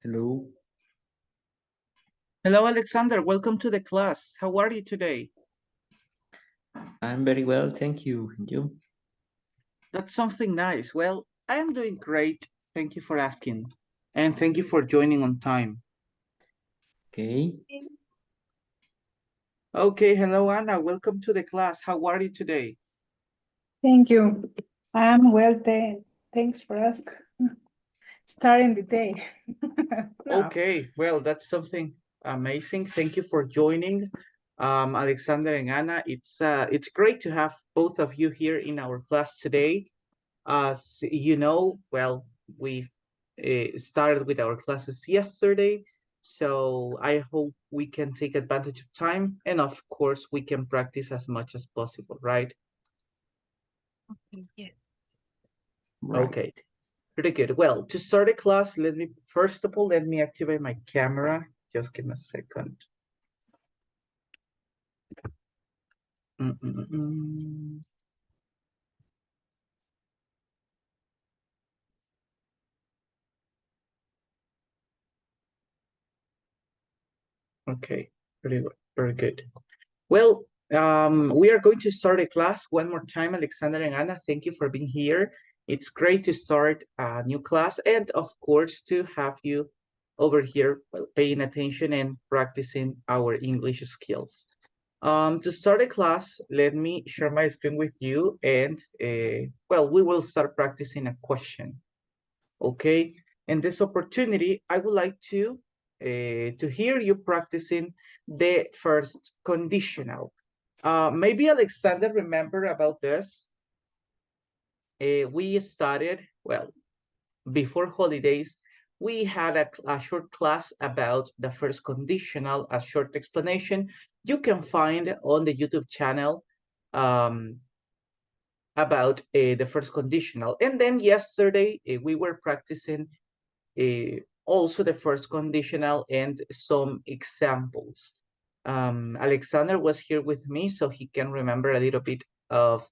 Hello, Hello, Alexander. Welcome to the class. How are you today? I'm very well, thank you. And you? That's something nice. Well, I am doing great. Thank you for asking. And thank you for joining on time. Okay, Okay, hello, Anna. Welcome to the class. How are you today? Thank you. I'm well, thanks for asking. Starting the day. No. Okay, well, that's something amazing. Thank you for joining, Alexander and Anna. It's great to have both of you here in our class today. As you know, well, we started with our classes yesterday, so I hope we can take advantage of time, and of course, we can practice as much as possible, right? Yeah. right. Okay, pretty good. Well, to start the class, first of all, let me activate my camera. Just give me a second. Mm, mm, mm, mm. Okay, pretty good, very good. Well, we are going to start a class one more time, Alexander and Anna. Thank you for being here. It's great to start a new class and, of course, to have you over here paying attention and practicing our English skills. To start a class, let me share my screen with you and, well, we will start practicing a question. Okay, in this opportunity, I would like to hear you practicing the first conditional. Maybe Alexander remember about this. We started, well, before holidays, we had a short class about the first conditional, a short explanation you can find on the YouTube channel um, about the first conditional. And then yesterday, we were practicing also the first conditional and some examples. Alexander was here with me, so he can remember a little bit of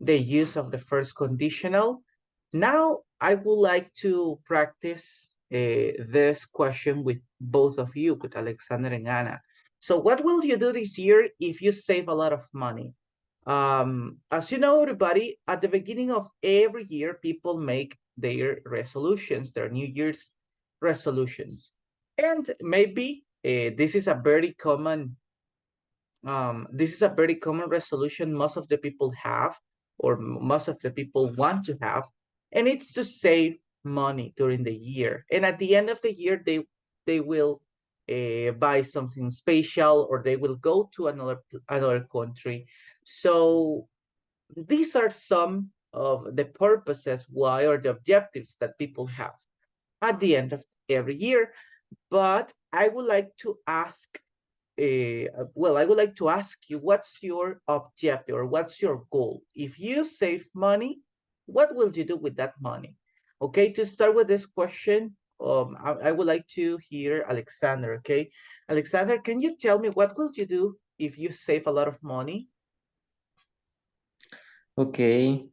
the use of the first conditional. Now, I would like to practice this question with both of you, with Alexander and Anna. So what will you do this year if you save a lot of money? As you know, everybody, at the beginning of every year, people make their resolutions, their New Year's resolutions. And maybe this is a very common resolution most of the people have, or most of the people want to have, and it's to save money during the year. And at the end of the year, they will buy something special, or they will go to another country. So these are some of the purposes why, or the objectives that people have at the end of every year. But I would like to ask I would like to ask you, what's your objective or what's your goal? If you save money, what will you do with that money? Okay, to start with this question, I would like to hear Alexander, okay? Alexander, can you tell me what will you do if you save a lot of money? Okay,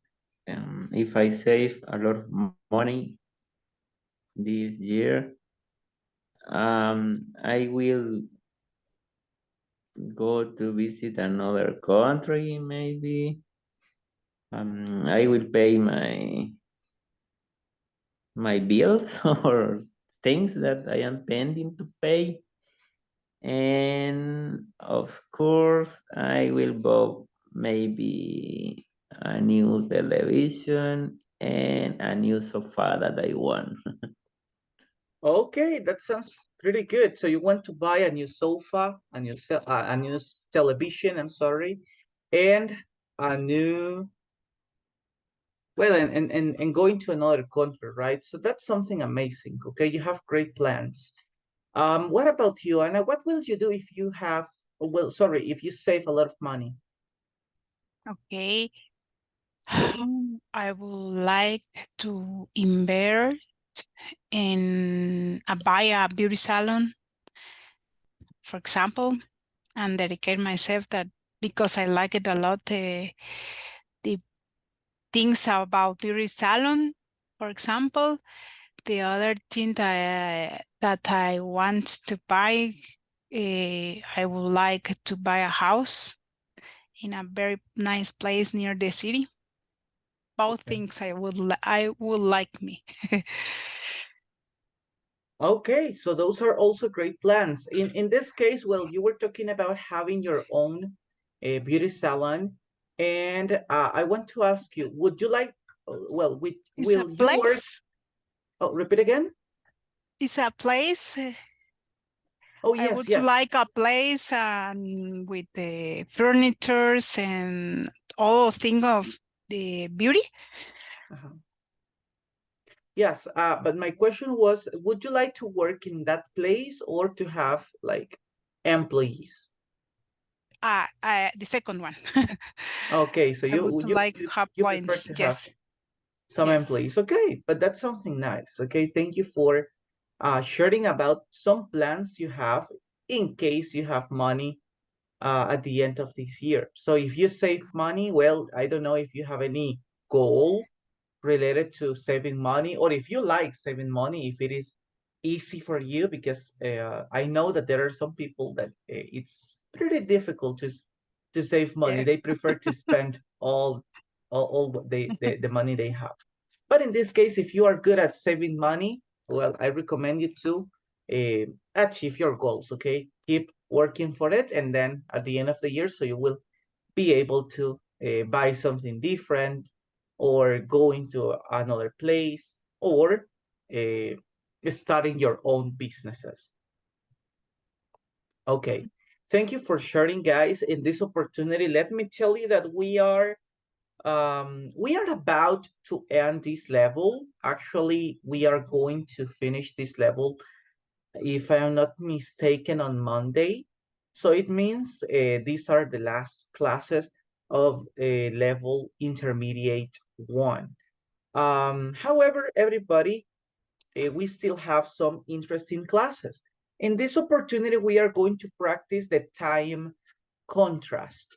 if I save a lot of money this year, I will go to visit another country, maybe. I will pay my bills or things that I am pending to pay. And of course, I will buy maybe a new television and a new sofa that I want. Okay, that sounds pretty good. So you want to buy a new sofa, a new television, I'm sorry, and a new well, and going to another country, right? So that's something amazing. Okay, you have great plans. What about you, Anna? What will you do if you have, well, sorry, if you save a lot of money? Okay. I would like to invest in buy a beauty salon, for example, and dedicate myself that because I like it a lot, the things about beauty salon, for example, The other thing that I want to buy, I would like to buy a house in a very nice place near the city. Both Okay. things I would like me. Okay, so those are also great plans. In this case, well, you were talking about having your own beauty salon, and I want to ask you, would you like, well, It's a will you work? place. Oh, repeat again? It's a place. Oh, I yes, would yes. like a place with the furnitures and all thing of the beauty. Uh-huh. Yes, but my question was, would you like to work in that place or to have like employees? The second one. Okay, so I would like have you prefer points. to have Yes, some yes, employees. Okay, but that's something nice. Okay, thank you for sharing about some plans you have in case you have money at the end of this year. So if you save money, well, I don't know if you have any goal related to saving money, or if you like saving money, if it is easy for you, because I know that there are some people that it's pretty difficult to save money. yeah. They prefer to spend all what the money they have. But in this case, if you are good at saving money, well, I recommend you to achieve your goals. Okay, keep working for it, and then at the end of the year, so you will be able to buy something different, or going to another place, or uh, starting your own businesses. Okay, thank you for sharing, guys. In this opportunity, let me tell you that we are about to end this level. Actually, we are going to finish this level, if I'm not mistaken, on Monday. So it means these are the last classes of level intermediate 1. However, everybody, we still have some interesting classes. In this opportunity, we are going to practice the time contrast.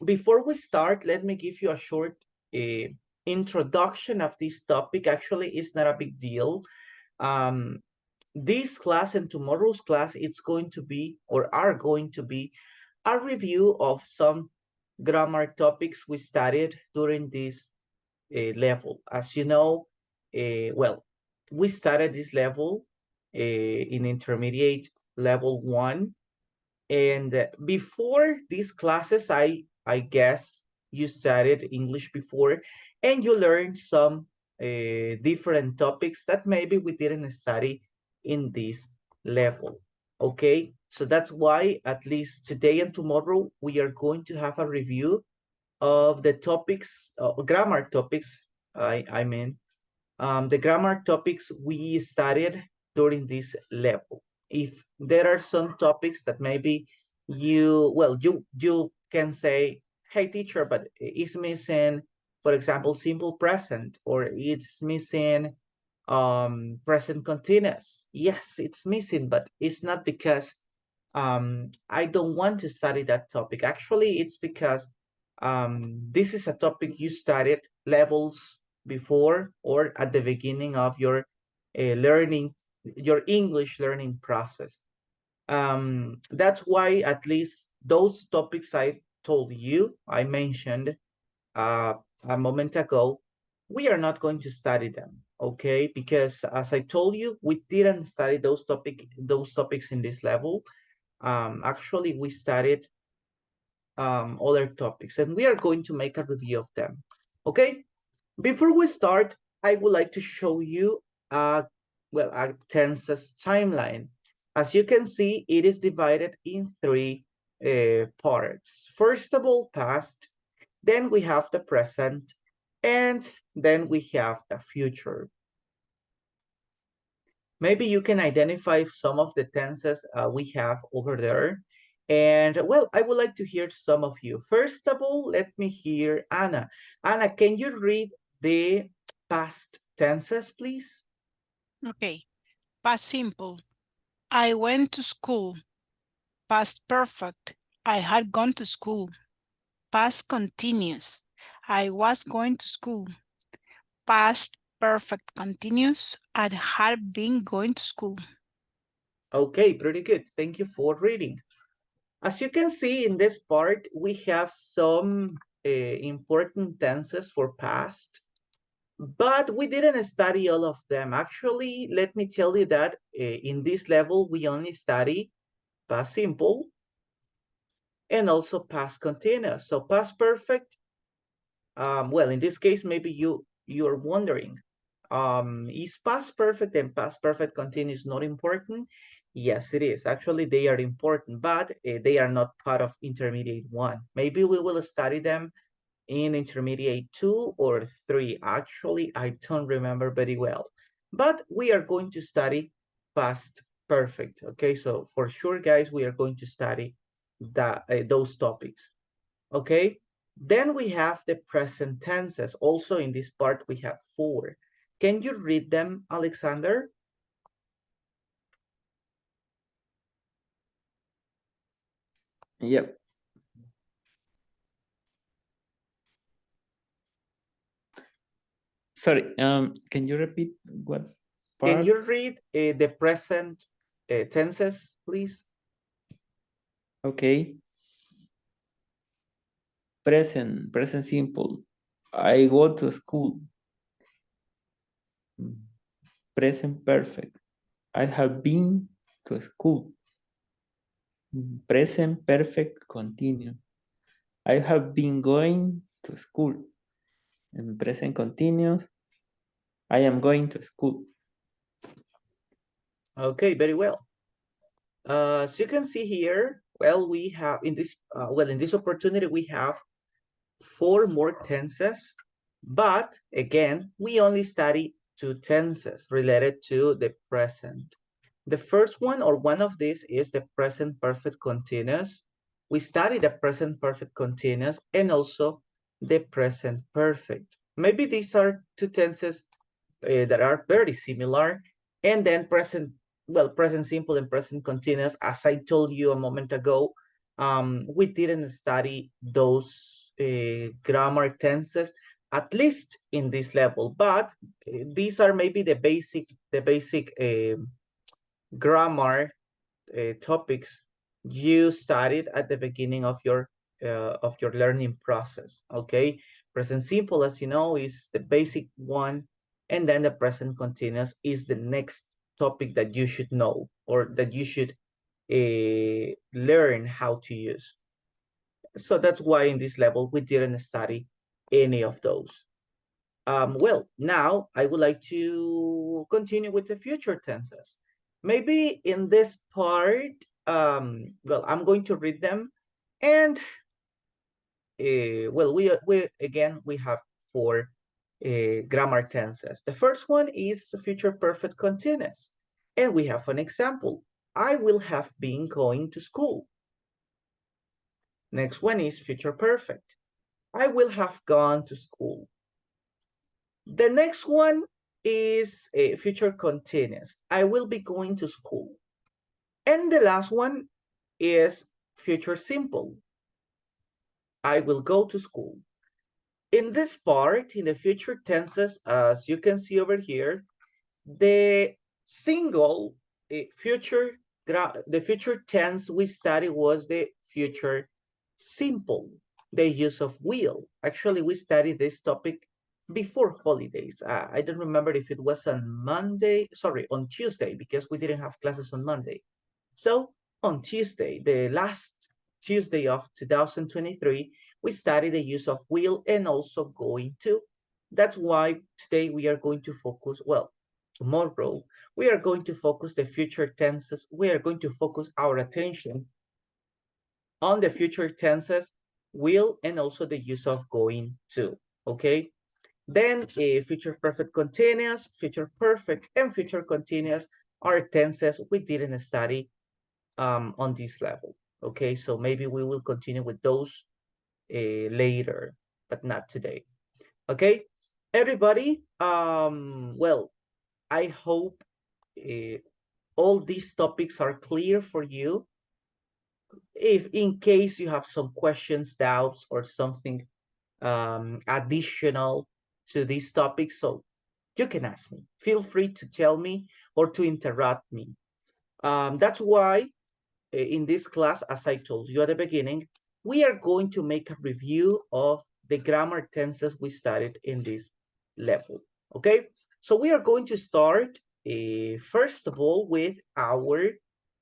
Before we start, let me give you a short uh, introduction of this topic. Actually, it's not a big deal. Um, this class and tomorrow's class, it's going to be, or are going to be, a review of some grammar topics we studied during this level. As you know, well, we started this level in intermediate level 1, and before these classes, I guess you studied English before, and you learned some different topics that maybe we didn't study in this level. Okay, so that's why at least today and tomorrow we are going to have a review of the topics, grammar topics. I mean, the grammar topics we studied during this level. If there are some topics that maybe you can say, hey teacher, but it's missing, for example, simple present, or it's missing present continuous. Yes, it's missing, but it's not because I don't want to study that topic. Actually, it's because this is a topic you studied levels before, or at the beginning of your your English learning process. That's why at least those topics I mentioned uh, a moment ago, we are not going to study them, okay? Because as I told you, we didn't study those topics in this level. Actually, we studied other topics, and we are going to make a review of them. Okay, before we start, I would like to show you a tenses timeline. As you can see, it is divided in three parts. First of all, past, then we have the present, and then we have the future. Maybe you can identify some of the tenses we have over there. And well, I would like to hear some of you. First of all, let me hear Anna. Anna, can you read the past tenses, please? Okay. Past simple. I went to school. Past perfect. I had gone to school. Past continuous. I was going to school. Past perfect continuous. I have been going to school. Okay, pretty good. Thank you for reading. As you can see in this part, we have some important tenses for past, but we didn't study all of them. Actually, let me tell you that in this level, we only study past simple and also past continuous. So past perfect, well, in this case, maybe you're wondering, is past perfect and past perfect continuous not important? Yes, it is. Actually, they are important, but they are not part of intermediate 1. Maybe we will study them in intermediate 2 or 3. Actually, I don't remember very well, but we are going to study past perfect. Okay, so for sure, guys, we are going to study those topics. Okay, then we have the present tenses. Also in this part, we have 4. Can you read them, Alexander? Yep. Sorry, can you repeat what Can part? you read the present tenses, please? Okay. Present simple. I go to school. Present perfect. I have been to school. Present perfect continuous. I have been going to school. In present continuous, I am going to school. Okay, very well. So you can see here, well, we have in this, in this opportunity, we have 4 more tenses, but again, we only study 2 tenses related to the present. The first one or one of these is the present perfect continuous. We study the present perfect continuous and also the present perfect. Maybe these are 2 tenses that are very similar. And then present, well, present simple and present continuous, as I told you a moment ago, we didn't study those grammar tenses, at least in this level, but these are maybe the basic grammar topics you studied at the beginning of your learning process. Okay, present simple, as you know, is the basic one, and then the present continuous is the next topic that you should know or that you should learn how to use. So that's why in this level we didn't study any of those. Well, now I would like to continue with the future tenses. Maybe in this part, well, I'm going to read them, and well, we again we have 4 grammar tenses. The first one is future perfect continuous, and we have an example. I will have been going to school. Next one is future perfect. I will have gone to school. The next one is a future continuous. I will be going to school. And the last one is future simple. I will go to school. In this part, in the future tenses, as you can see over here, the single future, the future tense we studied was the future simple, the use of will. Actually, we studied this topic before holidays. I don't remember if it was on Monday, sorry, on Tuesday, because we didn't have classes on Monday. So on Tuesday, the last Tuesday of 2023, we studied the use of will and also going to. That's why today we are going to focus, well, tomorrow, we are going to focus the future tenses. We are going to focus our attention on the future tenses, will, and also the use of going to, okay? Then future perfect continuous, future perfect, and future continuous are tenses we didn't study on this level, okay? So maybe we will continue with those later, but not today, okay? Everybody, well, I hope all these topics are clear for you. If in case you have some questions, doubts, or something additional to these topics, so you can ask me. Feel free to tell me or to interrupt me. That's why in this class, as I told you at the beginning, we are going to make a review of the grammar tenses we studied in this level, okay? So we are going to start, first of all, with our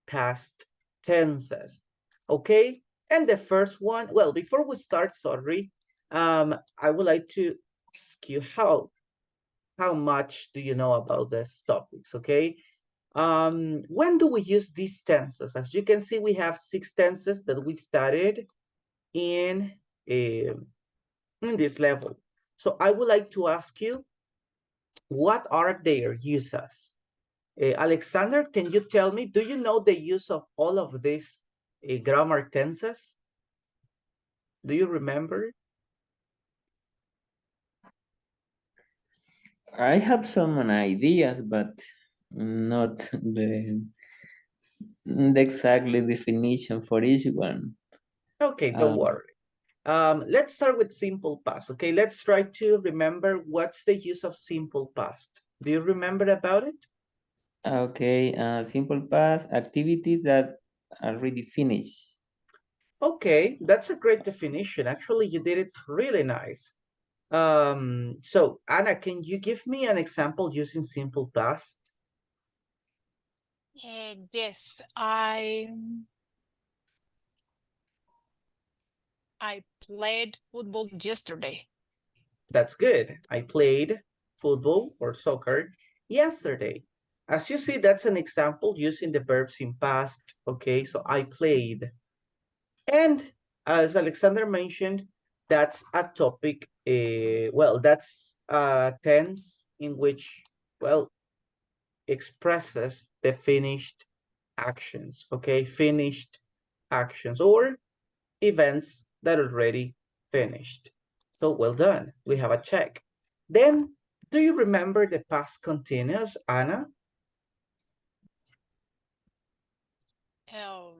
past tenses, okay? And the first one, well, before we start, sorry, I would like to ask you how much do you know about these topics, okay? When do we use these tenses? As you can see, we have 6 tenses that we studied in, in this level. So I would like to ask you, what are their uses? Alexander, can you tell me, do you know the use of all of these grammar tenses? Do you remember? I have some ideas, but not the exactly definition for each one. Okay, don't Um, worry. Let's start with simple past. Okay, let's try to remember what's the use of simple past. Do you remember about it? okay, simple past activities that are already finished. Okay, that's a great definition. Actually, you did it really nice. So Anna, can you give me an example using simple past? Yes, I played football yesterday. That's good. I played football or soccer yesterday. As you see, that's an example using the verbs in past. Okay, so I played. And as Alexander mentioned, that's a topic, well, that's a tense in which, well, expresses the finished actions, okay? Finished actions or events that are already finished. So well done, we have a check. Then, do you remember the past continuous, Anna? Um,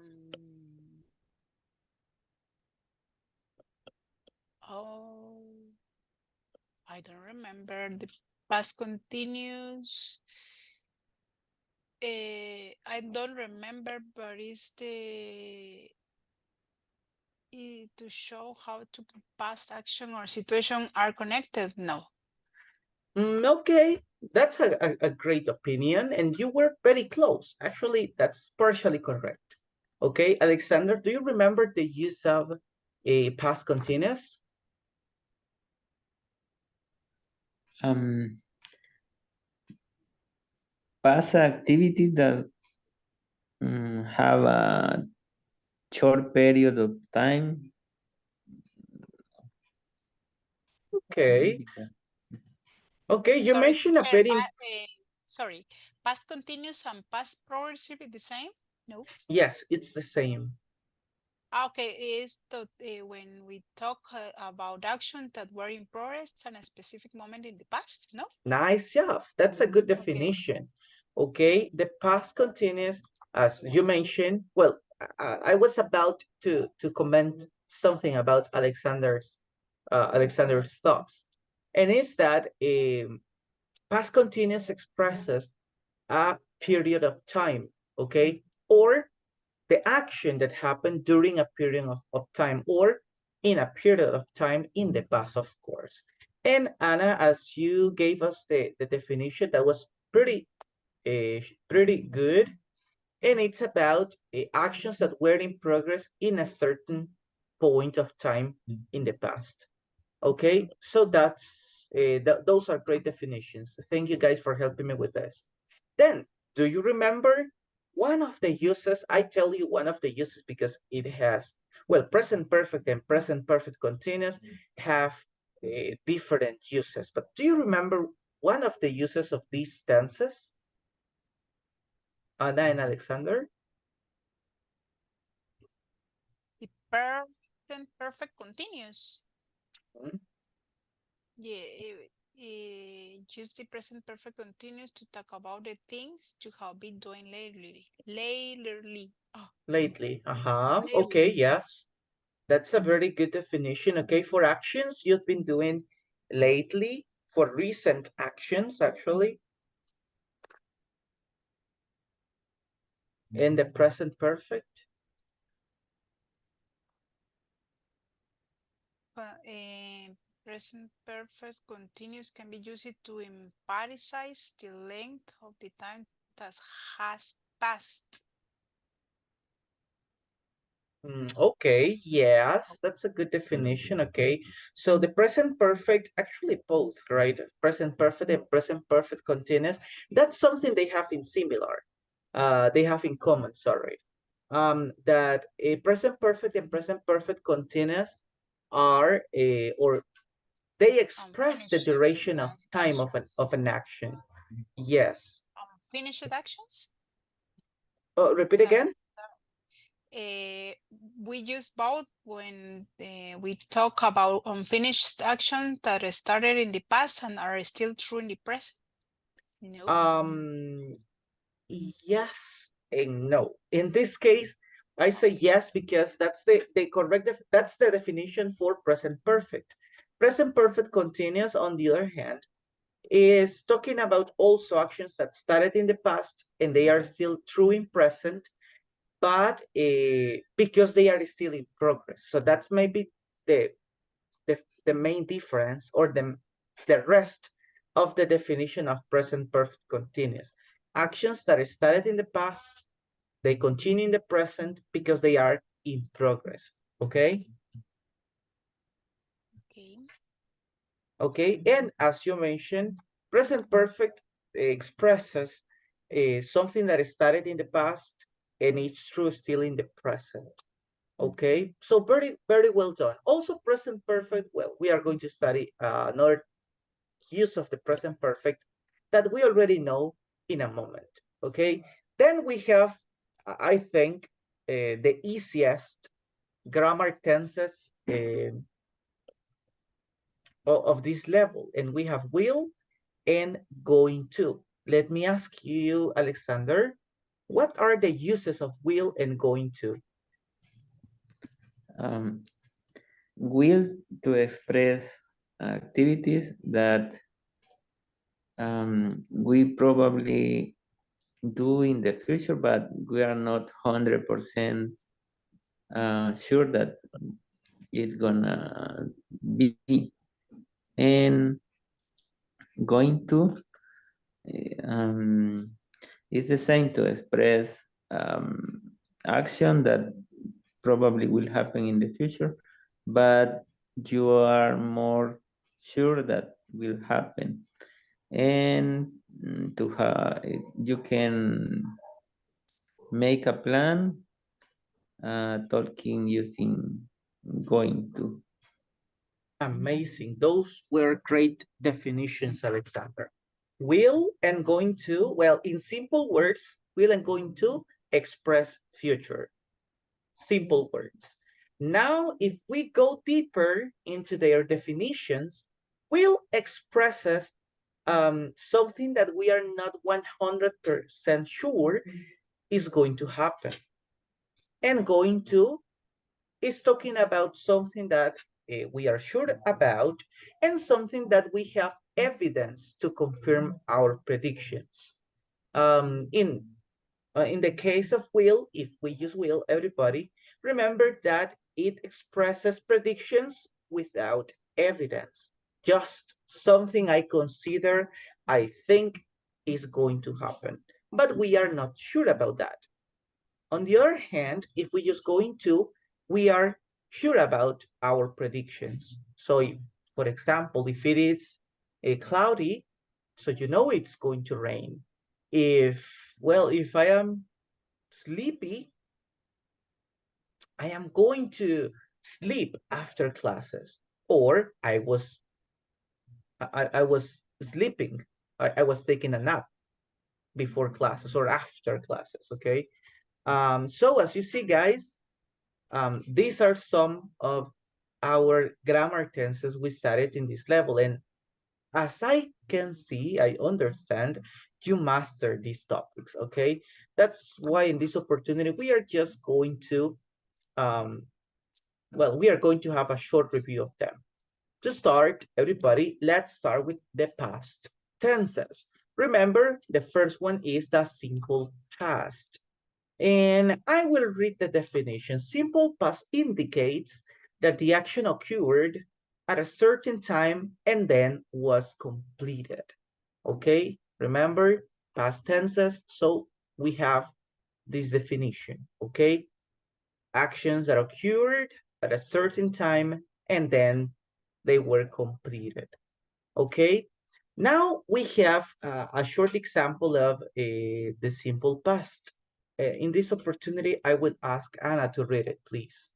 oh, I don't remember the past continuous. I don't remember, but it's to show how to past action or situation are connected. No. Okay, that's a great opinion, and you were very close. Actually, that's partially correct. Okay, Alexander, do you remember the use of a past continuous? Um, Past activities that have a short period of time. Okay, okay, you Sorry, mentioned a teacher. very, Sorry. Past continuous and past progressive is the same? No. yes, it's the same. Okay, is that when we talk about actions that were in progress at a specific moment in the past? No. Nice job. That's a good Okay. definition. Okay, the past continuous, as you mentioned. Well, I was about to comment something about Alexander's thoughts, and is that past continuous expresses a period of time, okay, or the action that happened during a period of time or in a period of time in the past, of course. And Anna, as you gave us the definition, that was pretty good. And it's about actions that were in progress in a certain point of time in the past. Okay, so that's those are great definitions. Thank you guys for helping me with this. Then, do you remember one of the uses? I tell you one of the uses because it has, well, present perfect and present perfect continuous have different uses. But do you remember one of the uses of these tenses, Anna and Alexander? The present perfect continuous. Hmm? Yeah, use the present perfect continuous to talk about the things you have been doing lately. Lately. Oh, Lately. Uh-huh. lately. Okay, yes. That's a very good definition. Okay, for actions you've been doing lately. for recent actions, actually. In the present perfect. But present perfect continuous can be used to emphasize the length of the time that has passed. Okay, yes, that's a good definition. Okay, so the present perfect, actually both, right? Present perfect and present perfect continuous. That's something they have in similar. They have in common. Sorry. That a present perfect and present perfect continuous are a or they express the Unfinished duration of time of actions. an action. Yes. Unfinished actions Repeat that again. uh, we use both when we talk about unfinished actions that started in the past and are still true in the present. No. Yes and no. In this case, I say yes because that's the correct that's the definition for present perfect. Present perfect continuous, on the other hand, is talking about also actions that started in the past and they are still true in present, but because they are still in progress. So that's maybe the the main difference or the rest of the definition of present perfect continuous. Actions that started in the past, they continue in the present because they are in progress. Okay? Okay. Okay, and as you mentioned, present perfect expresses something that started in the past and it's true still in the present. Okay, so very, very well done. Also present perfect, well, we are going to study another use of the present perfect that we already know in a moment. Okay, then we have, I think, the easiest grammar tenses of this level, and we have will and going to. Let me ask you, Alexander, what are the uses of will and going to? Um, will to express activities that we probably do in the future, but we are not 100% sure that it's gonna be. And going to um, is the same to express action that probably will happen in the future, but you are more sure that will happen. And you can make a plan talking using going to. Amazing. Those were great definitions, Alexander. Will and going to, well, in simple words, will and going to express future. Simple words. Now, if we go deeper into their definitions, will expresses something that we are not 100% sure is going to happen. And going to is talking about something that we are sure about and something that we have evidence to confirm our predictions. In the case of will, if we use will, everybody, remember that it expresses predictions without evidence. Just something I consider, I think is going to happen. But we are not sure about that. On the other hand, if we just go into, we are sure about our predictions. So if, for example, if it is cloudy, so you know it's going to rain. If I am sleepy, I am going to sleep after classes. Or I was sleeping. I was taking a nap before classes or after classes, okay? So as you see, guys, these are some of our grammar tenses we studied in this level. And as I can see, I understand you master these topics, okay? That's why in this opportunity, we are just going to, we are going to have a short review of them. To start, everybody, let's start with the past tenses. Remember, the first one is the simple past. And I will read the definition. Simple past indicates that the action occurred at a certain time and then was completed. Okay, remember past tenses. So we have this definition. Okay, actions that occurred at a certain time and then they were completed. Okay, now we have a short example of the simple past. In this opportunity, I would ask Anna to read it, please.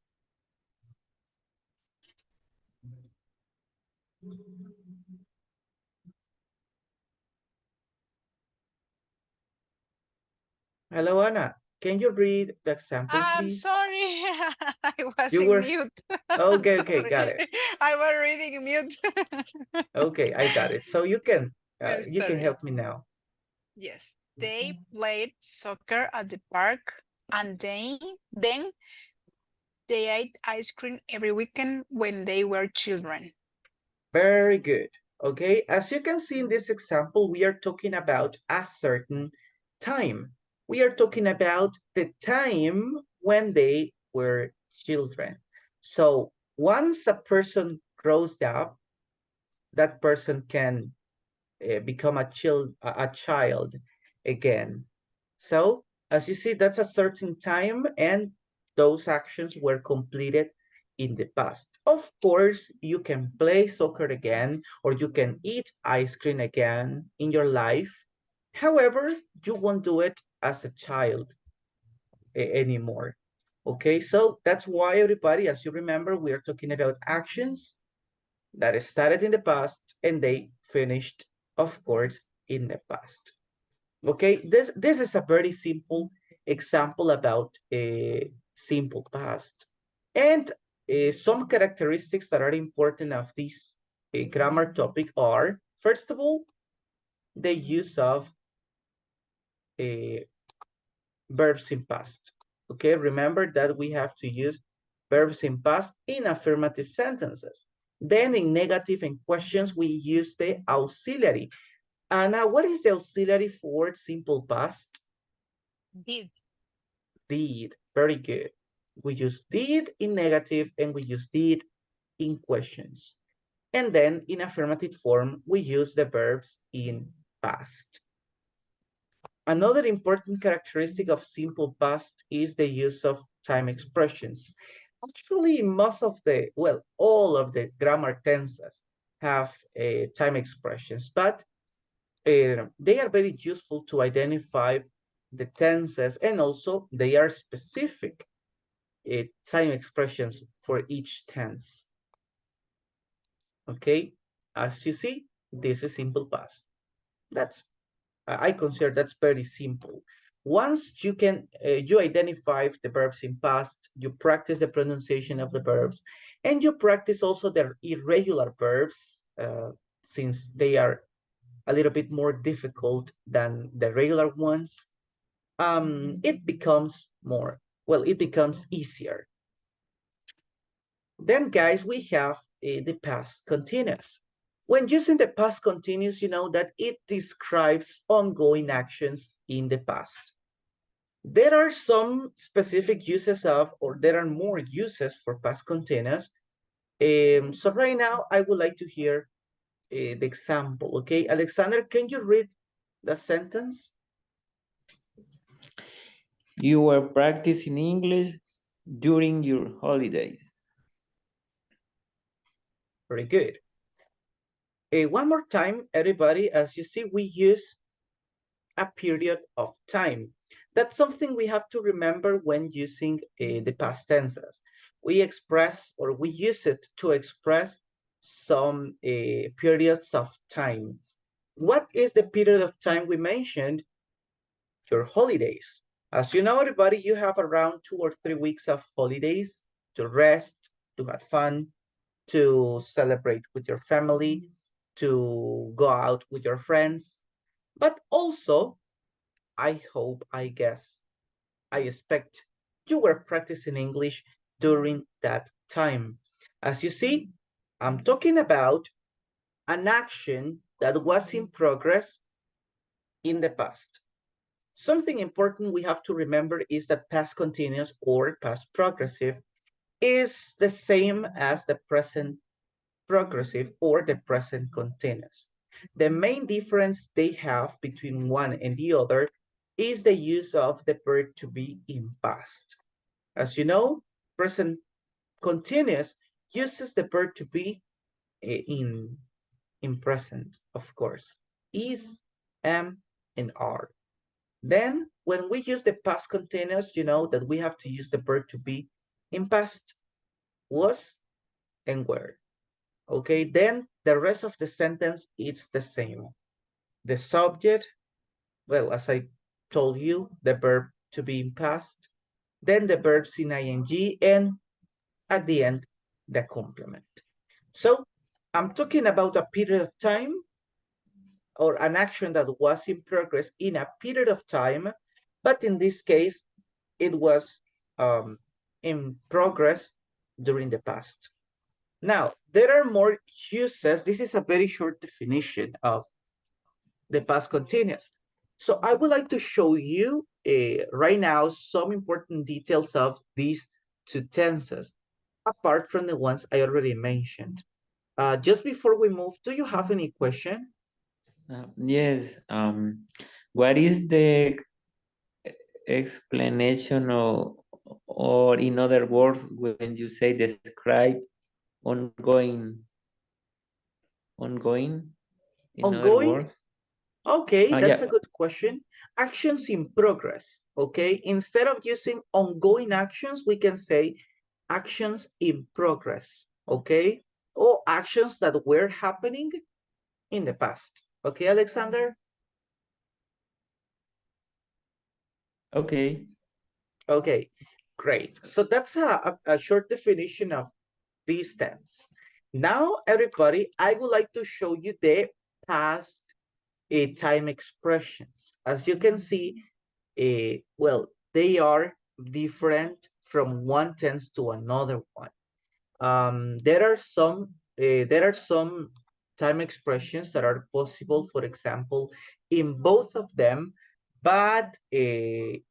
Hello, Anna. Can you read the example, I'm please? sorry. I was You in were, mute. okay, okay, Sorry. got it. I was reading mute. Okay, I got it. So I'm you can sorry. help me now. Yes. They played soccer at the park and then they ate ice cream every weekend when they were children. Very good. Okay, as you can see in this example, we are talking about a certain time. We are talking about the time when they were children. So once a person grows up, that person can become a child again. So as you see, that's a certain time and those actions were completed in the past. Of course, you can play soccer again or you can eat ice cream again in your life. However, you won't do it as a child anymore. Okay, so that's why everybody, as you remember, we are talking about actions that started in the past and they finished, of course, in the past. Okay, this is a very simple example about a simple past. And some characteristics that are important of this grammar topic are, first of all, the use of verbs in past. Okay, remember that we have to use verbs in past in affirmative sentences. Then in negative and questions, we use the auxiliary. And now, what is the auxiliary for simple past? Did. Did. Very good. We use did in negative and we use did in questions. And then in affirmative form, we use the verbs in past. Another important characteristic of simple past is the use of time expressions. Actually, most of the, well, all of the grammar tenses have time expressions, but they are very useful to identify the tenses and also they are specific time expressions for each tense. Okay, as you see, this is simple past. That's I consider that's very simple. Once you can you identify the verbs in past, you practice the pronunciation of the verbs, and you practice also the irregular verbs since they are a little bit more difficult than the regular ones. It becomes more well. It becomes easier. Then, guys, we have the past continuous. When using the past continuous, you know that it describes ongoing actions in the past. There are some specific uses of, or there are more uses for past continuous. So right now, I would like to hear the example, okay? Alexander, can you read the sentence? You were practicing English during your holidays. Very good. One more time, everybody, as you see, we use a period of time. That's something we have to remember when using the past tenses. We express or we use it to express some periods of time. What is the period of time we mentioned? Your holidays. As you know, everybody, you have around 2 or 3 weeks of holidays to rest, to have fun, to celebrate with your family, to go out with your friends. But also, I hope, I guess, I expect you were practicing English during that time. As you see, I'm talking about an action that was in progress in the past. Something important we have to remember is that past continuous or past progressive is the same as the present progressive or the present continuous. The main difference they have between one and the other is the use of the verb to be in past. As you know, present continuous uses the verb to be in present, of course, is, am, and are. Then when we use the past continuous, you know that we have to use the verb to be in past, was, and were. Okay, then the rest of the sentence is the same. The subject, well, as I told you, the verb to be in past, then the verbs in ing, and at the end, the complement. So I'm talking about a period of time or an action that was in progress in a period of time, but in this case, it was in progress during the past. Now, there are more uses. This is a very short definition of the past continuous. So I would like to show you right now some important details of these two tenses, apart from the ones I already mentioned. Just before we move, do you have any question? Yes. What is the explanation or in other words, when you say describe ongoing, ongoing, in other Ongoing? words? Okay, that's a Yeah. good question. Actions in progress, okay? Instead of using ongoing actions, we can say actions in progress, okay? Or actions that were happening in the past. Okay, Alexander? Okay. Okay, great. So that's a short definition of these tense. Now, everybody, I would like to show you the past time expressions. As you can see, well, they are different from one tense to another one. There are some time expressions that are possible, for example, in both of them, but a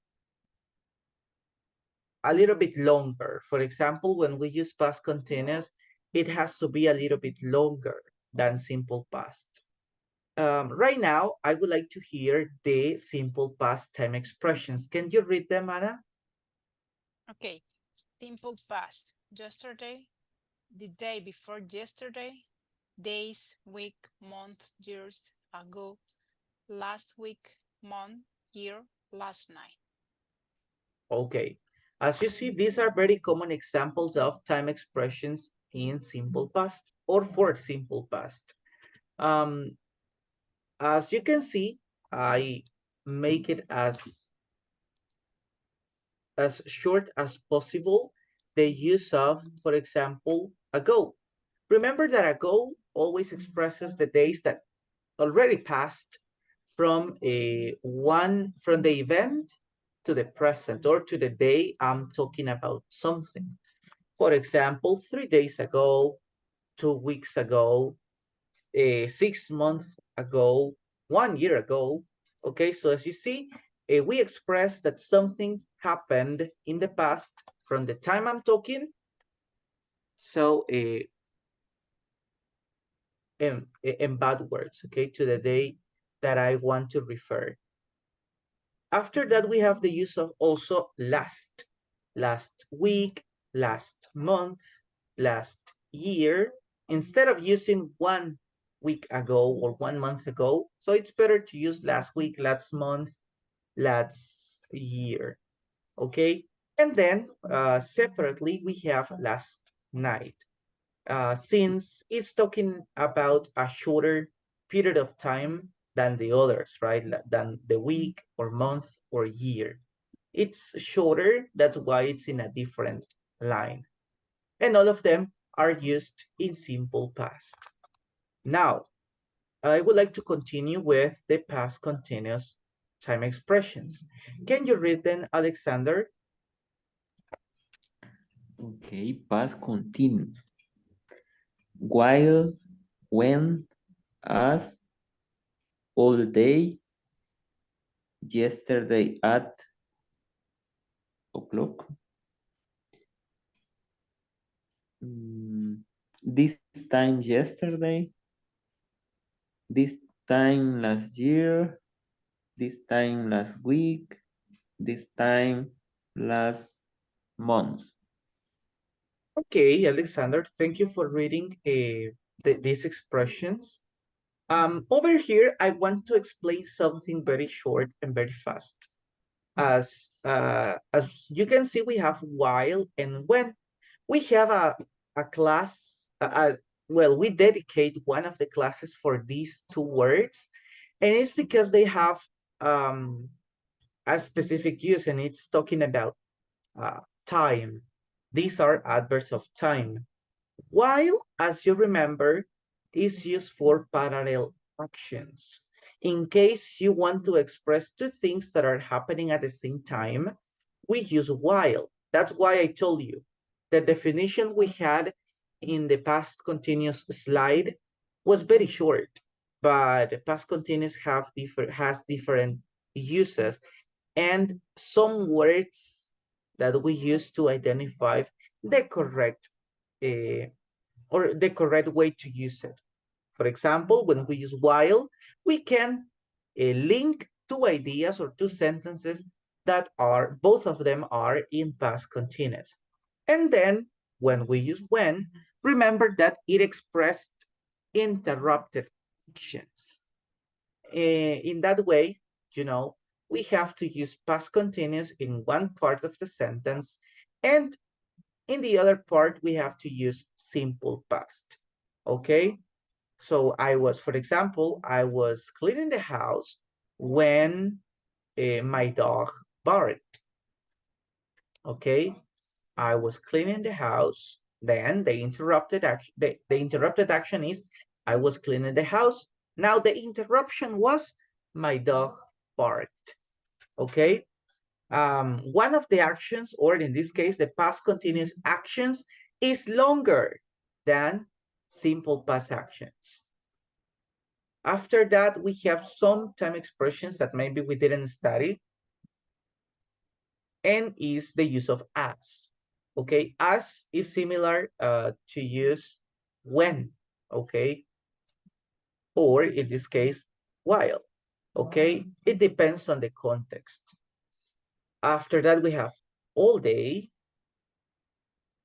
little bit longer. For example, when we use past continuous, it has to be a little bit longer than simple past. Right now, I would like to hear the simple past time expressions. Can you read them, Anna? Okay, simple past. Yesterday, the day before yesterday, days, week, month, years ago, last week, month, year, last night. Okay. As you see, these are very common examples of time expressions in simple past or for simple past. Um, as you can see, I make it as short as possible the use of, for example, ago. Remember that ago always expresses the days that already passed from from the event to the present or to the day I'm talking about something. For example, 3 days ago, 2 weeks ago, 6 months ago, 1 year ago. Okay, so as you see, we express that something happened in the past from the time I'm talking. So in bad words, okay, to the day that I want to refer. After that, we have the use of also last week, last month, last year, instead of using 1 week ago or 1 month ago. So it's better to use last week, last month, last year, okay? And then separately, we have last night. Since it's talking about a shorter period of time than the others, right? Than the week or month or year. It's shorter, that's why it's in a different line. And all of them are used in simple past. Now, I would like to continue with the past continuous time expressions. Can you read them, Alexander? Okay. Past continuous. while, when, as, all day, yesterday at o'clock, this time yesterday, this time last year, this time last week, this time last month. Okay, Alexander, thank you for reading these expressions. Over here, I want to explain something very short and very fast. As you can see, we have while and when. We have a class, well, we dedicate one of the classes for these two words, and it's because they have a specific use, and it's talking about time. These are adverbs of time. While, as you remember, is used for parallel actions. In case you want to express two things that are happening at the same time, we use while. That's why I told you the definition we had in the past continuous slide was very short, but past continuous has different uses, and some words that we use to identify the correct uh, or the correct way to use it. For example, when we use while, we can link two ideas or two sentences that are, both of them are in past continuous. And then when we use when, remember that it expressed interrupted actions. In that way, we have to use past continuous in one part of the sentence, and in the other part, we have to use simple past, okay? So for example, I was cleaning the house when my dog barked, okay? I was cleaning the house, then the interrupted action, the interrupted action is I was cleaning the house. Now the interruption was my dog barked, okay? One of the actions, or in this case, the past continuous actions, is longer than simple past actions. After that, we have some time expressions that maybe we didn't study, and is the use of as. Okay, as is similar to use when, okay, or in this case, while, okay? It depends on the context. After that, we have all day.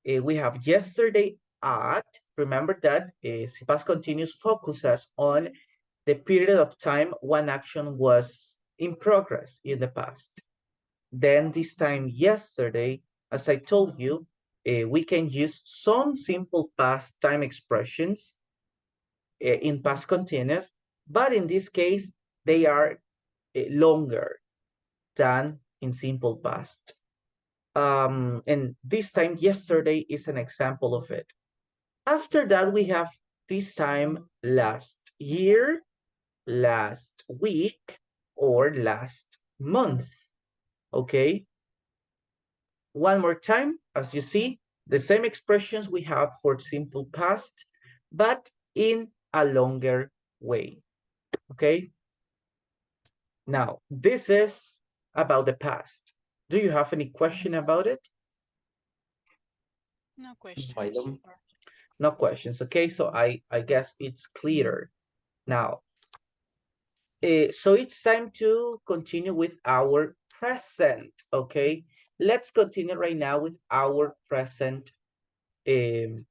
We have yesterday at. Remember that past continuous focuses on the period of time one action was in progress in the past. Then this time yesterday, as I told you, we can use some simple past time expressions in past continuous, but in this case, they are longer than in simple past. And this time yesterday is an example of it. After that, we have this time last year, last week, or last month, okay? One more time, as you see, the same expressions we have for simple past, but in a longer way, okay? Now, this is about the past. Do you have any question about it? No questions I so don't. far. No questions, okay? So I guess it's clear now. So it's time to continue with our present, okay? Let's continue right now with our present. Give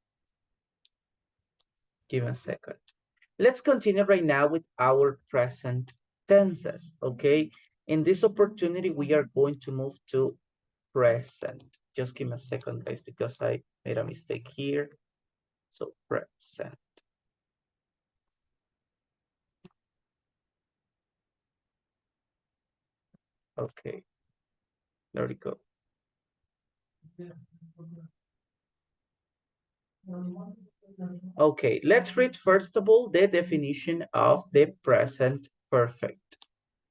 me a second. Let's continue right now with our present tenses, okay? In this opportunity, we are going to move to present. Just give me a second, guys, because I made a mistake here. So present. Okay, there we go. Okay, let's read first of all the definition of the present perfect.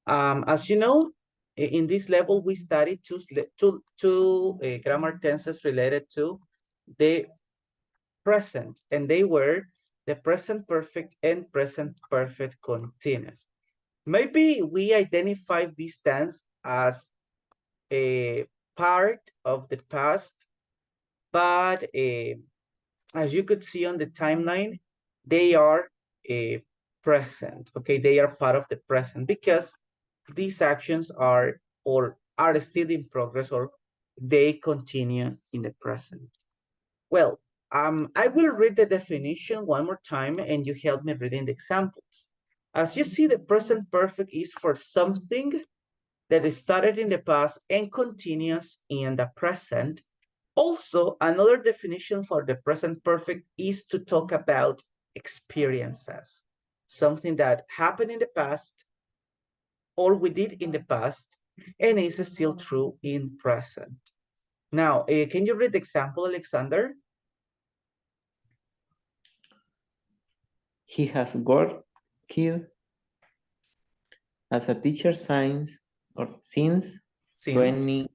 As you know, in this level, we studied two grammar tenses related to the present, and they were the present perfect and present perfect continuous. Maybe we identify this tense as a part of the past, but as you could see on the timeline, they are present, okay? They are part of the present because these actions are or are still in progress or they continue in the present. Well, I will read the definition one more time and you help me reading the examples. As you see, the present perfect is for something that started in the past and continues in the present. Also, another definition for the present perfect is to talk about experiences, something that happened in the past or we did in the past and is still true in present. Now, can you read the example, Alexander? He has worked as a teacher since Since 20,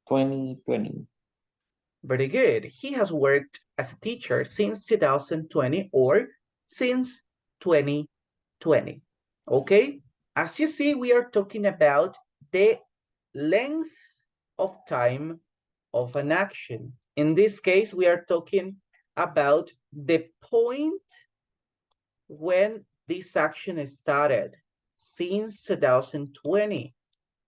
2020. Very good. He has worked as a teacher since 2020 or since 2020. Okay? As you see, we are talking about the length of time of an action. In this case, we are talking about the point when this action started since 2020.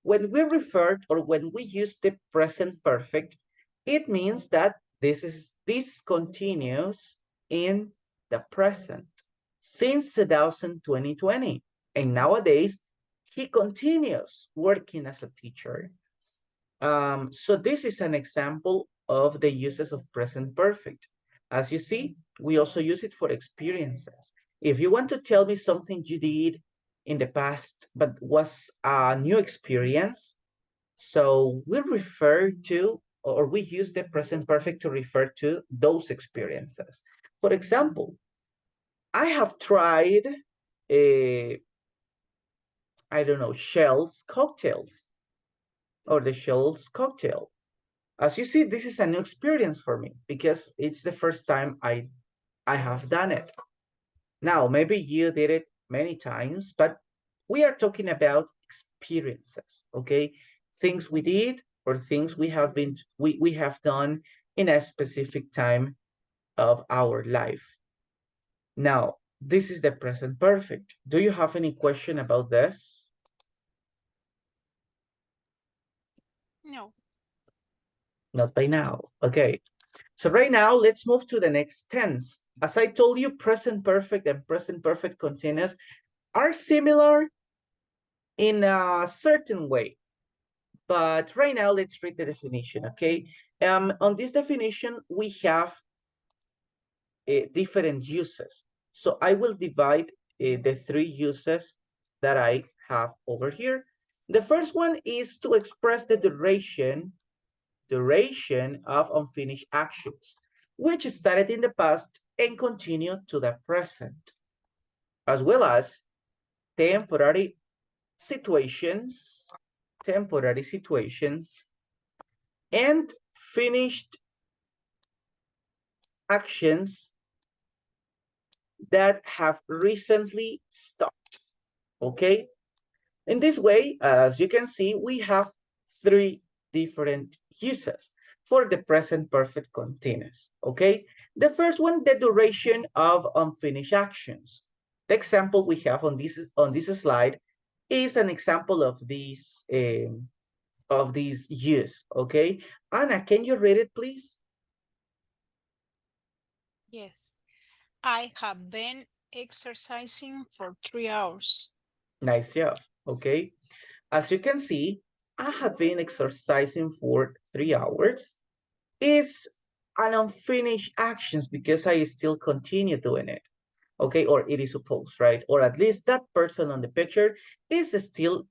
When we refer or when we use the present perfect, it means that this continues in the present since 2020. And nowadays, he continues working as a teacher. So this is an example of the uses of present perfect. As you see, we also use it for experiences. If you want to tell me something you did in the past, but was a new experience, so we refer to, or we use the present perfect to refer to those experiences. For example, I have tried I don't know, Shell's cocktails or the Shell's cocktail. As you see, this is a new experience for me because it's the first time I have done it. Now, maybe you did it many times, but we are talking about experiences, okay? Things we did or things we have done in a specific time of our life. Now, this is the present perfect. Do you have any question about this? No. Not by now. Okay. So right now, let's move to the next tense. As I told you, present perfect and present perfect continuous are similar in a certain way. But right now, let's read the definition, okay? On this definition, we have different uses. So I will divide the three uses that I have over here. The first one is to express the duration of unfinished actions, which started in the past and continue to the present, as well as temporary situations, and finished actions that have recently stopped, okay? In this way, as you can see, we have three different uses for the present perfect continuous, okay? The first one, the duration of unfinished actions. The example we have on this slide is an example of this use, okay? Anna, can you read it, please? Yes. I have been exercising for 3 hours. Nice job, okay? As you can see, I have been exercising for 3 hours. Is an unfinished actions because I still continue doing it, okay? Or it is supposed, right? Or at least that person on the picture is still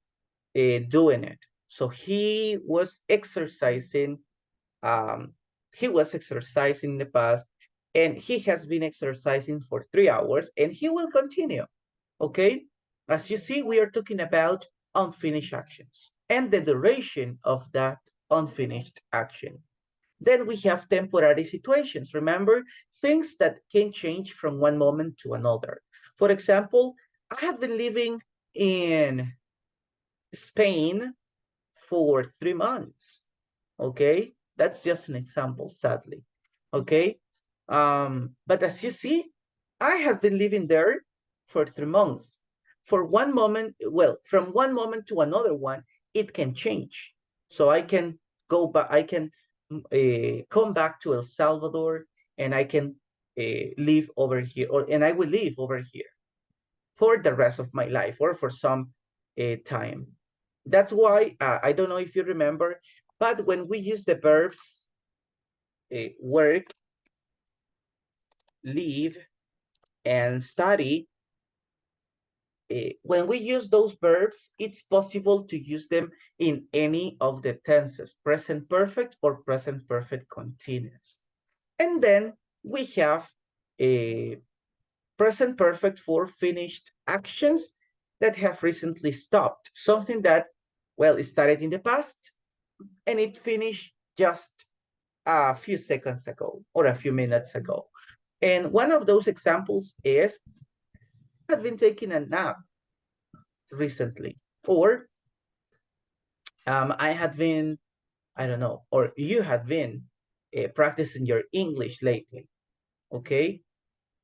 doing it. So he was exercising in the past and he has been exercising for 3 hours and he will continue, okay? As you see, we are talking about unfinished actions and the duration of that unfinished action. Then we have temporary situations. Remember, things that can change from one moment to another. For example, I have been living in Spain for 3 months. Okay, that's just an example, sadly. Okay, but as you see, I have been living there for 3 months. For one moment, well, from one moment to another one, it can change. So I can go back, I can come back to El Salvador, and I can live over here, and I will live over here for the rest of my life or for some time. That's why I don't know if you remember, but when we use the verbs work, live, and study, when we use those verbs, it's possible to use them in any of the tenses, present perfect or present perfect continuous. And then we have a present perfect for finished actions that have recently stopped, something that, well, it started in the past and it finished just a few seconds ago or a few minutes ago. And one of those examples is, I've been taking a nap recently, or I had been, I don't know, or you had been practicing your English lately, okay?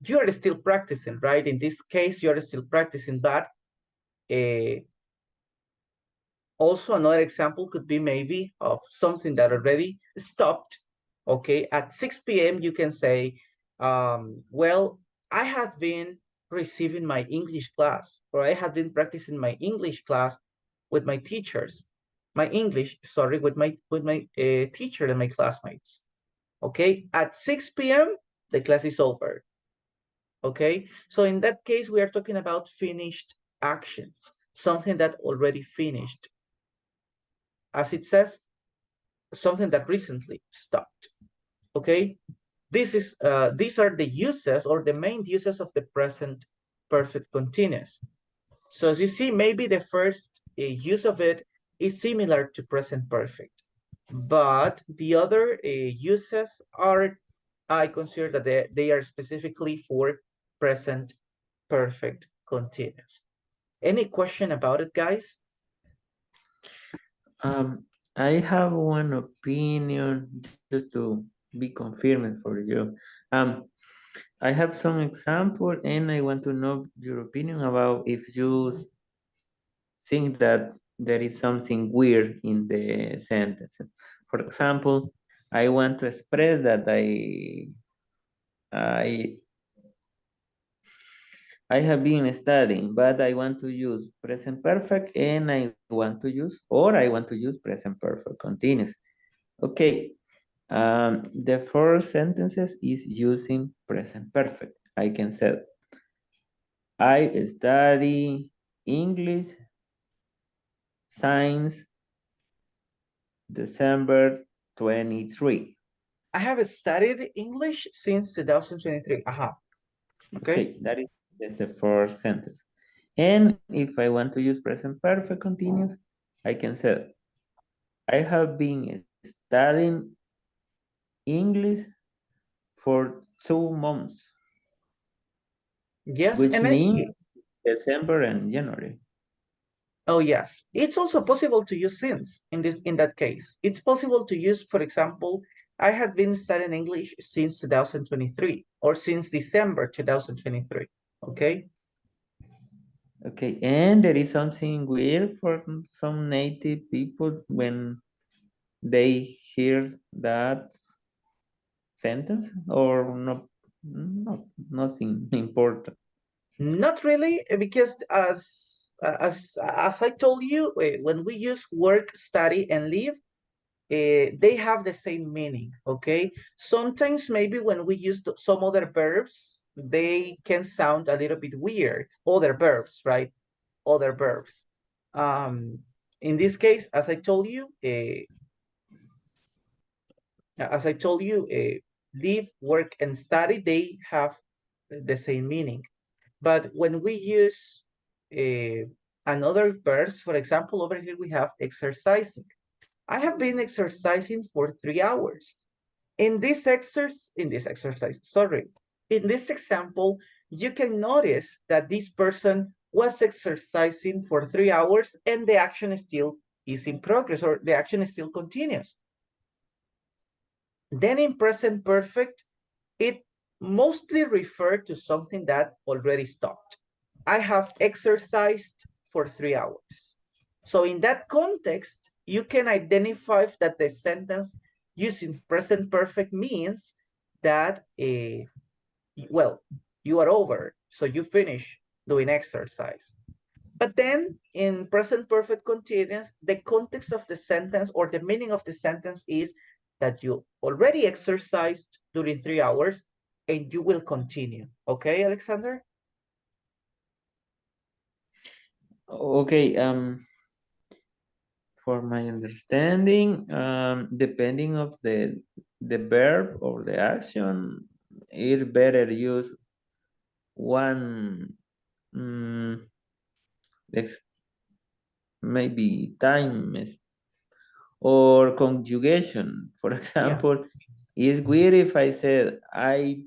You are still practicing, right? In this case, you are still practicing, but uh, also another example could be maybe of something that already stopped, okay? At 6 p.m., you can say, well, I had been receiving my English class, or I had been practicing my English class with my teachers, my English, sorry, with my teacher and my classmates. Okay, at 6 p.m. the class is over. Okay, so in that case, we are talking about finished actions, something that already finished. As it says, something that recently stopped. Okay, these are the uses or the main uses of the present perfect continuous. So as you see, maybe the first use of it is similar to present perfect, but the other uses are, I consider that they are specifically for present perfect continuous. Any question about it, guys? Um, I have one opinion just to be confirmed for you. Um, I have some example and I want to know your opinion about if you think that there is something weird in the sentence. For example, I want to express that I I have been studying, but I want to use present perfect and I want to use, or I want to use present perfect continuous. Okay, the first sentences is using present perfect. I can say, I study English since December 23. I have studied English since 2023. Aha. Okay. Okay, that's the first sentence. And if I want to use present perfect continuous, I can say, I have been studying English for 2 months, Yes, which and means December and January. oh yes, it's also possible to use since in that case. It's possible to use, for example, I have been studying English since 2023 or since December 2023. Okay. Okay, and there is something weird for some native people when they hear that sentence, or no, no, nothing important. Not really, because as I told you, when we use work, study, and live, they have the same meaning. Okay. Sometimes maybe when we use some other verbs, they can sound a little bit weird. Other verbs, right? Other verbs. Um, in this case, as I told you, live, work, and study, they have the same meaning. But when we use another verbs, for example, over here we have exercising. I have been exercising for 3 hours. In this exercise, sorry, in this example, you can notice that this person was exercising for 3 hours and the action still is in progress, or the action still continues. Then in present perfect, it mostly referred to something that already stopped. I have exercised for 3 hours. So in that context, you can identify that the sentence using present perfect means that, well, you are over, so you finish doing exercise. But then in present perfect continuous, the context of the sentence or the meaning of the sentence is that you already exercised during 3 hours and you will continue. Okay, Alexander? Okay, for my understanding, depending of the verb or the action, is better use one ex- maybe time or conjugation. For Yeah, example, it's weird if I said I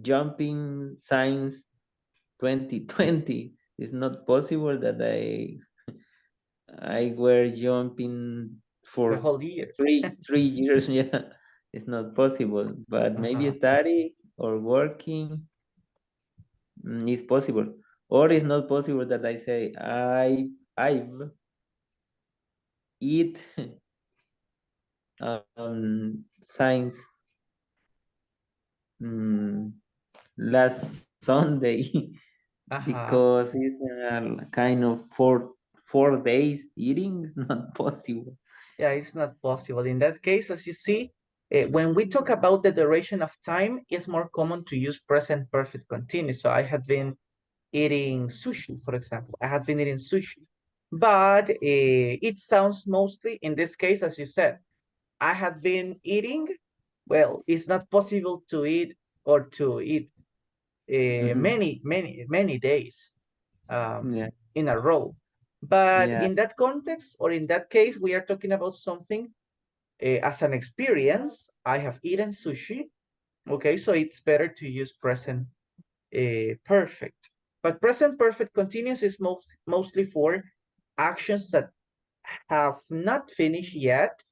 jumping science 2020. It's not possible that I were jumping the for whole year. 3 years. Yeah, it's not possible. But maybe Uh-huh. study or working is possible. Or it's not possible that I say I've eat science mm, last Sunday Uh-huh. because it's a kind of 4 days eating is not possible. Yeah, it's not possible. In that case, as you see, when we talk about the duration of time, it's more common to use present perfect continuous. So I had been eating sushi, for example. I had been eating sushi. But it sounds mostly, in this case, as you said, I had been eating. Well, it's not possible to eat or to eat Hmm. many days Yeah, in a row. But yeah. in that context, or in that case, we are talking about something as an experience. I have eaten sushi. Okay, so it's better to use present perfect. But present perfect continuous is mostly for actions that have not finished yet,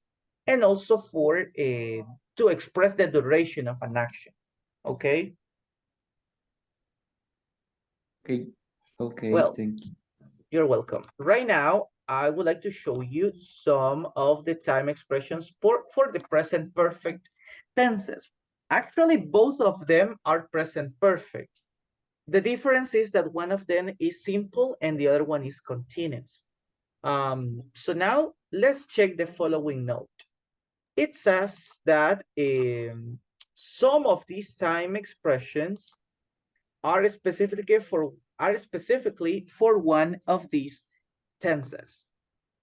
and also for to express the duration of an action. Okay, Okay, okay, well, thank you. you're welcome. Right now, I would like to show you some of the time expressions for the present perfect tenses. Actually, both of them are present perfect. The difference is that one of them is simple and the other one is continuous. So now let's check the following note. It says that some of these time expressions are specifically for one of these tenses.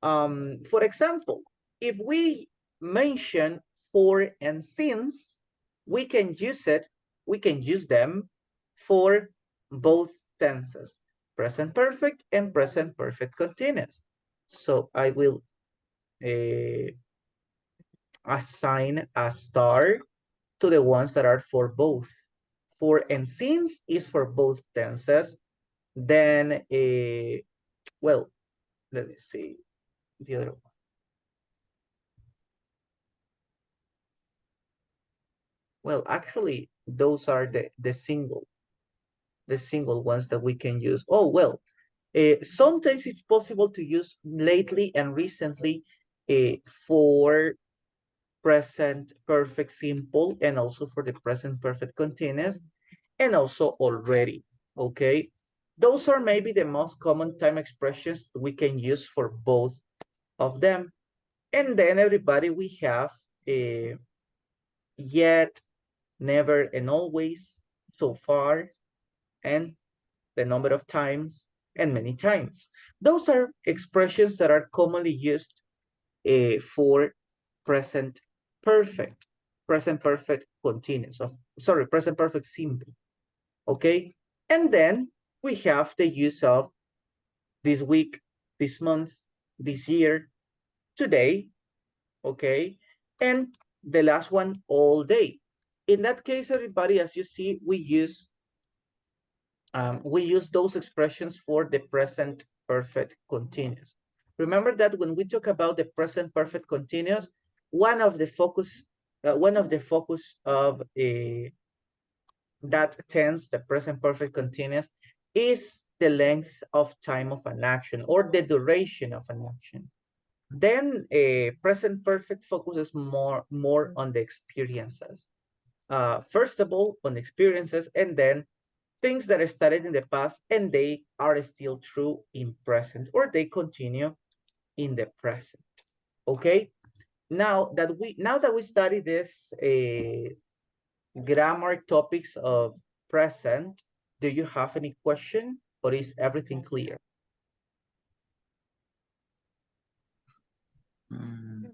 For example, if we mention for and since, we can use them for both tenses, present perfect and present perfect continuous. So I will uh, assign a star to the ones that are for both. For and since is for both tenses. Then, well, let me see the other one. Well, actually, those are the single ones that we can use. Oh, well, sometimes it's possible to use lately and recently for present perfect simple and also for the present perfect continuous and also already, okay? Those are maybe the most common time expressions we can use for both of them. And then everybody we have yet, never, and always, so far, and the number of times, and many times. Those are expressions that are commonly used for present perfect, present perfect continuous. Sorry, present perfect simple. Okay, and then we have the use of this week, this month, this year, today. Okay, and the last one, all day. In that case, everybody, as you see, we use those expressions for the present perfect continuous. Remember that when we talk about the present perfect continuous, one of the focus of that tense, the present perfect continuous, is the length of time of an action or the duration of an action. Then present perfect focuses more on the experiences. First of all, on experiences, and then things that started in the past and they are still true in present, or they continue in the present. Okay. Now that we study this grammar topics of present, do you have any question, or is everything clear?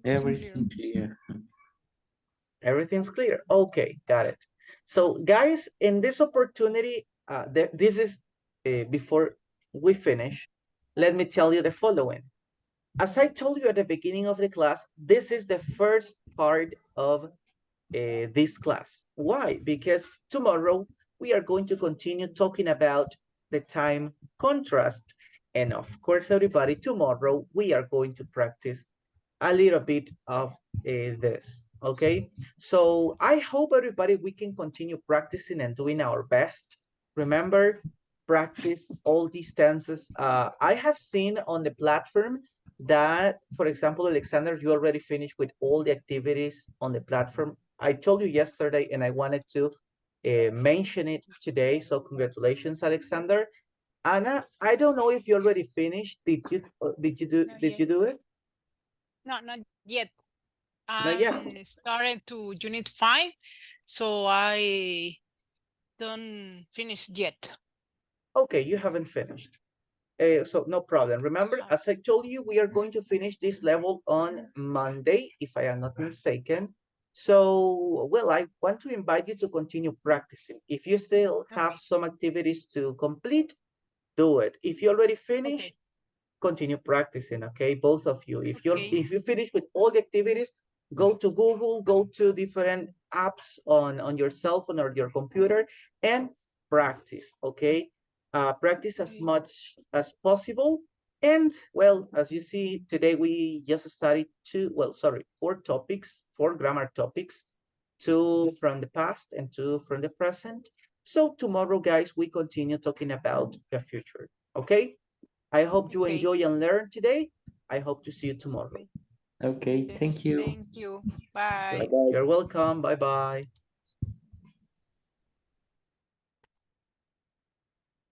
Everything clear. Everything's clear. Okay, got it. So guys, in this opportunity, this is before we finish, let me tell you the following. As I told you at the beginning of the class, this is the first part of this class. Why? Because tomorrow we are going to continue talking about the time contrast. And of course, everybody, tomorrow we are going to practice a little bit of this. Okay, so I hope everybody we can continue practicing and doing our best. Remember, practice all these tenses. I have seen on the platform that, for example, Alexander, you already finished with all the activities on the platform. I told you yesterday, and I wanted to mention it today. So congratulations, Alexander. Anna, I don't know if you already finished. Did you do it? No, not yet. Not yet. I'm starting to unit 5, so I don't finish yet. Okay, you haven't finished. So no problem. Remember, as I told you, we are going to finish this level on Monday, if I am not mistaken. So, well, I want to invite you to continue practicing. If you still have some activities to complete, do it. If you already finished, continue practicing, okay, both of you. If you finish with all the activities, go to Google, go to different apps on your cell phone or your computer and practice, okay. Practice as much as possible. And well, as you see, today we just studied four grammar topics, two from the past and two from the present. So tomorrow, guys, we continue talking about the future, okay. I hope you enjoy and learn today. I hope to see you tomorrow. Okay, Yes, thank you. thank you. Bye. You're welcome. Bye-bye.